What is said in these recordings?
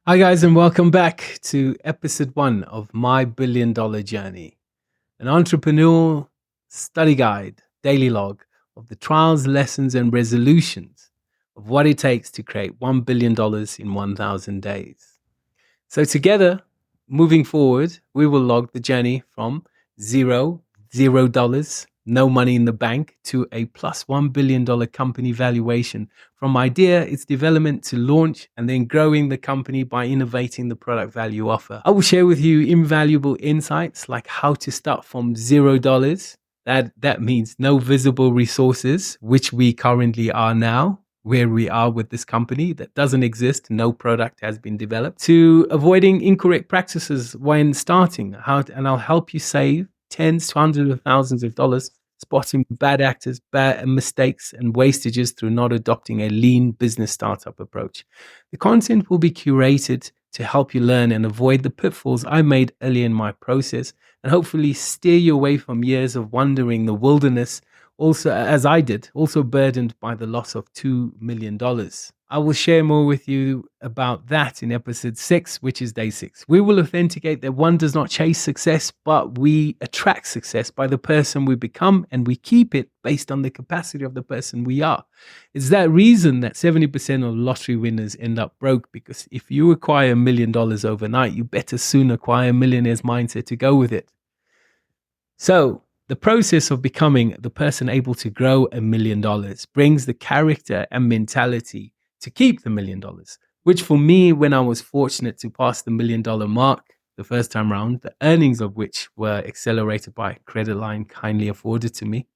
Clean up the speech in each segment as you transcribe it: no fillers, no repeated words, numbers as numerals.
Hi, guys, and welcome back to episode 1 of My $1 Billion Journey, an entrepreneurial study guide daily log of the trials, lessons, and resolutions of what it takes to create $1 billion in 1,000 days. So, together, moving forward, we will log the journey from $0, no money in the bank, to a plus $1 billion company valuation, from idea, its development to launch, and then growing the company by innovating the product value offer. I will share with you invaluable insights like how to start from $0. That means no visible resources, which we currently are now, where we are with this company that doesn't exist, no product has been developed, to avoiding incorrect practices when starting. And I'll help you save tens to hundreds of thousands of dollars spotting bad actors, bad mistakes, and wastages through not adopting a lean business startup approach. The content will be curated to help you learn and avoid the pitfalls I made early in my process, and hopefully steer you away from years of wandering the wilderness, also as I did, also burdened by the loss of $2 million. I will share more with you about that in episode 6, which is day 6. We will authenticate that one does not chase success, but we attract success by the person we become, and we keep it based on the capacity of the person we are. It's that reason that 70% of lottery winners end up broke, because if you acquire $1 million overnight, you better soon acquire a millionaire's mindset to go with it. So, the process of becoming the person able to grow $1 million brings the character and mentality to keep the $1 million, which for me, when I was fortunate to pass the $1 million mark the first time round, the earnings of which were accelerated by a credit line kindly afforded to me,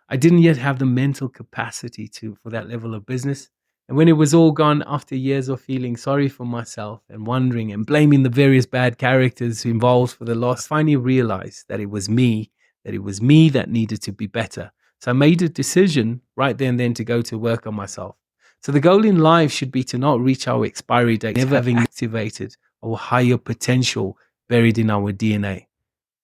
I didn't yet have the mental capacity for that level of business. And when it was all gone, after years of feeling sorry for myself and wondering and blaming the various bad characters involved for the loss, I finally realized that it was me that needed to be better. So I made a decision right there and then to go to work on myself. So the goal in life should be to not reach our expiry date, never having activated our higher potential buried in our DNA.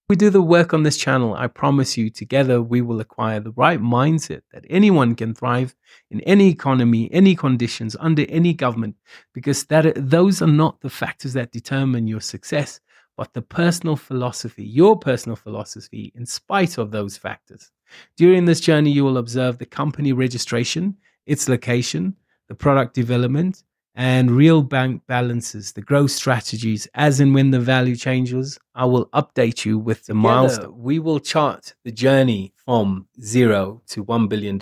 We do the work on this channel, I promise you, together we will acquire the right mindset that anyone can thrive in any economy, any conditions, under any government, because those are not the factors that determine your success, but the personal philosophy, your personal philosophy, in spite of those factors. During this journey, you will observe the company registration, its location, the product development, and real bank balances, the growth strategies. As and when the value changes, I will update you with the milestone. We will chart the journey from $0 to $1 billion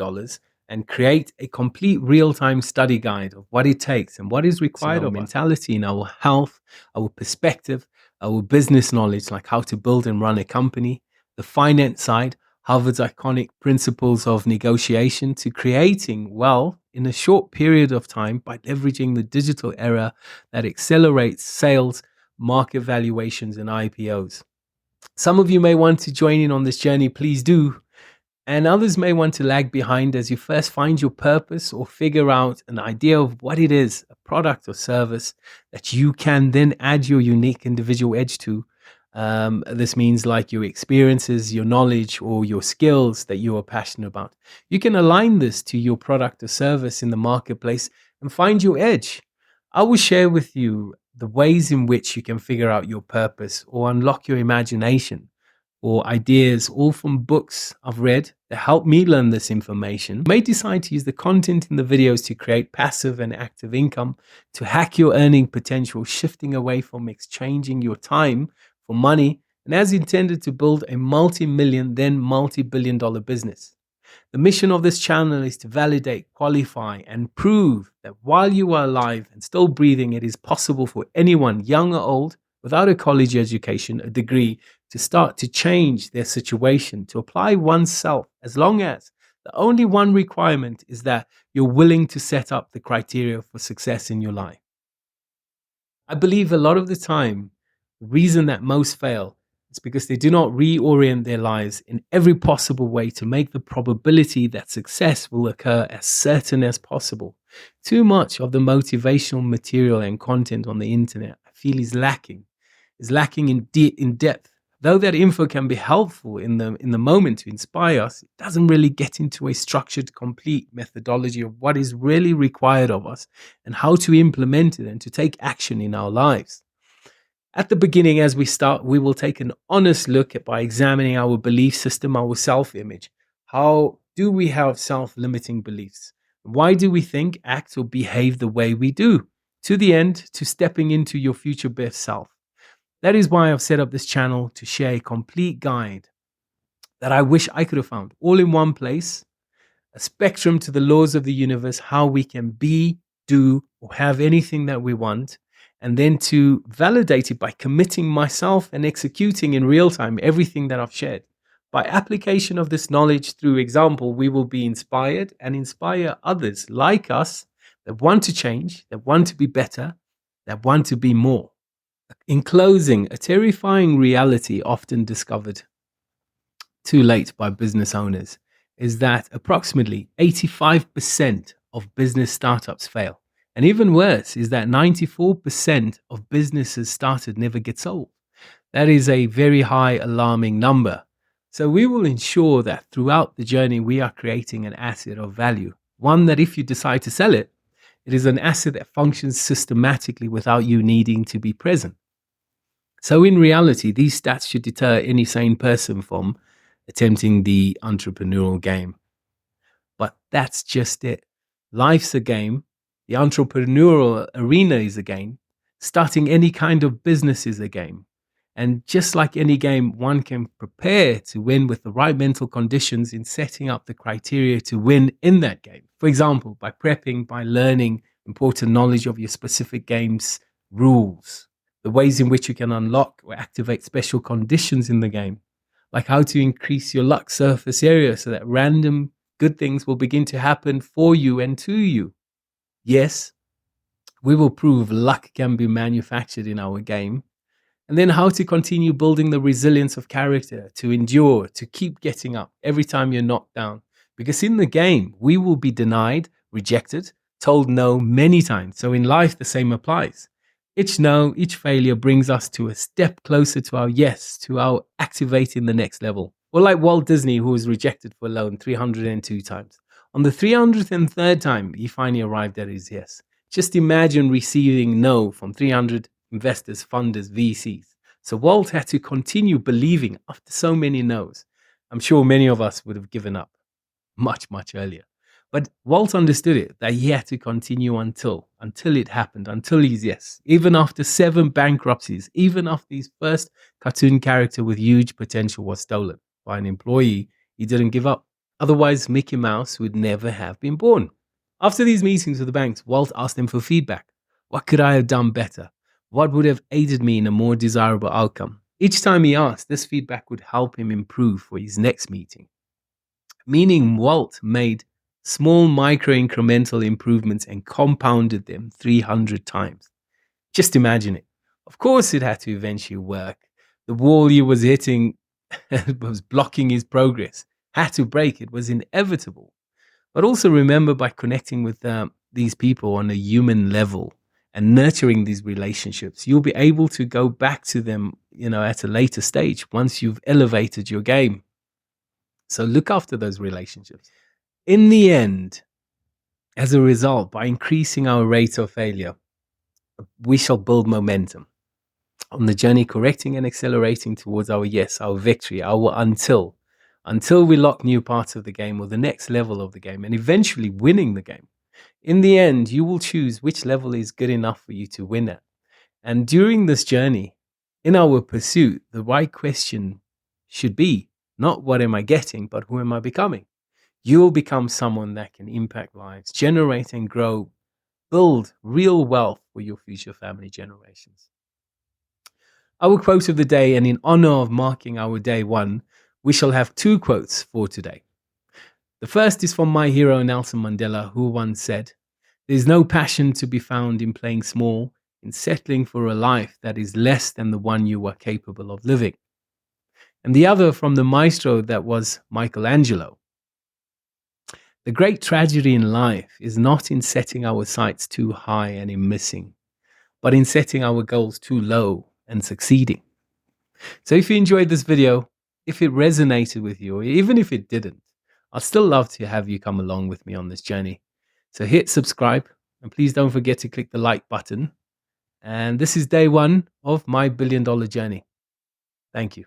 and create a complete real-time study guide of what it takes and what is required of mentality in our health, our perspective, our business knowledge, like how to build and run a company, the finance side, Harvard's iconic principles of negotiation, to creating wealth in a short period of time by leveraging the digital era that accelerates sales, market valuations, and IPOs. Some of you may want to join in on this journey, please do. And others may want to lag behind as you first find your purpose or figure out an idea of what it is, a product or service that you can then add your unique individual edge to. This means like your experiences, your knowledge, or your skills that you are passionate about. You can align this to your product or service in the marketplace and find your edge. I will share with you the ways in which you can figure out your purpose or unlock your imagination or ideas, all from books I've read that help me learn this information. You may decide to use the content in the videos to create passive and active income, to hack your earning potential, shifting away from exchanging your time for money, and as intended to build a multi-million, then multi-billion dollar business. The mission of this channel is to validate, qualify, and prove that while you are alive and still breathing, it is possible for anyone, young or old, without a college education, a degree, to start to change their situation, to apply oneself, as long as the only one requirement is that you're willing to set up the criteria for success in your life. I believe a lot of the time, the reason that most fail is because they do not reorient their lives in every possible way to make the probability that success will occur as certain as possible. Too much of the motivational material and content on the internet, I feel, is lacking in depth Though that info can be helpful in the moment to inspire us, it doesn't really get into a structured, complete methodology of what is really required of us and how to implement it and to take action in our lives. At the beginning, as we start, we will take an honest look at by examining our belief system, our self image. How do we have self limiting beliefs? Why do we think, act, or behave the way we do? To the end, to stepping into your future best self. That is why I've set up this channel to share a complete guide that I wish I could have found all in one place, a spectrum to the laws of the universe, how we can be, do, or have anything that we want, and then to validate it by committing myself and executing in real time everything that I've shared. By application of this knowledge through example, we will be inspired and inspire others like us that want to change, that want to be better, that want to be more. In closing, a terrifying reality often discovered too late by business owners is that approximately 85% of business startups fail. And even worse is that 94% of businesses started never get sold. That is a very high alarming number. So we will ensure that throughout the journey, we are creating an asset of value. One that if you decide to sell it, it is an asset that functions systematically without you needing to be present. So in reality, these stats should deter any sane person from attempting the entrepreneurial game. But that's just it. Life's a game. The entrepreneurial arena is a game. Starting any kind of business is a game. And just like any game, one can prepare to win with the right mental conditions in setting up the criteria to win in that game. For example, by prepping, by learning important knowledge of your specific game's rules, the ways in which you can unlock or activate special conditions in the game, like how to increase your luck surface area so that random good things will begin to happen for you and to you. Yes, we will prove luck can be manufactured in our game. And then how to continue building the resilience of character, to endure, to keep getting up every time you're knocked down. Because in the game, we will be denied, rejected, told no many times. So in life, the same applies. Each no, each failure brings us to a step closer to our yes, to our activating the next level. Or like Walt Disney, who was rejected for a loan 302 times. On the 303rd time, he finally arrived at his yes. Just imagine receiving no from 300 investors, funders, VCs. So Walt had to continue believing after so many no's. I'm sure many of us would have given up much, much earlier. But Walt understood it, that he had to continue until it happened, until his yes. Even after 7 bankruptcies, even after his first cartoon character with huge potential was stolen by an employee, he didn't give up. Otherwise, Mickey Mouse would never have been born. After these meetings with the banks, Walt asked them for feedback. What could I have done better? What would have aided me in a more desirable outcome? Each time he asked, this feedback would help him improve for his next meeting. Meaning Walt made small micro-incremental improvements and compounded them 300 times. Just imagine it. Of course it had to eventually work. The wall he was hitting was blocking his progress. Had to break. It was inevitable. But also remember, by connecting with these people on a human level and nurturing these relationships, you'll be able to go back to them, at a later stage once you've elevated your game. So look after those relationships. In the end, as a result, by increasing our rate of failure, we shall build momentum on the journey, correcting and accelerating towards our yes, our victory, our until we lock new parts of the game or the next level of the game, and eventually winning the game. In the end, you will choose which level is good enough for you to win at. And during this journey, in our pursuit, the right question should be not what am I getting, but who am I becoming? You will become someone that can impact lives, generate and grow, build real wealth for your future family generations. Our quote of the day, and in honor of marking our day 1, we shall have 2 quotes for today. The first is from my hero Nelson Mandela, who once said, "There's no passion to be found in playing small, in settling for a life that is less than the one you are capable of living." And the other from the maestro that was Michelangelo. "The great tragedy in life is not in setting our sights too high and in missing, but in setting our goals too low and succeeding." So if you enjoyed this video, if it resonated with you, or even if it didn't, I'd still love to have you come along with me on this journey. So hit subscribe and please don't forget to click the like button. And this is day one of my $1 billion journey. Thank you.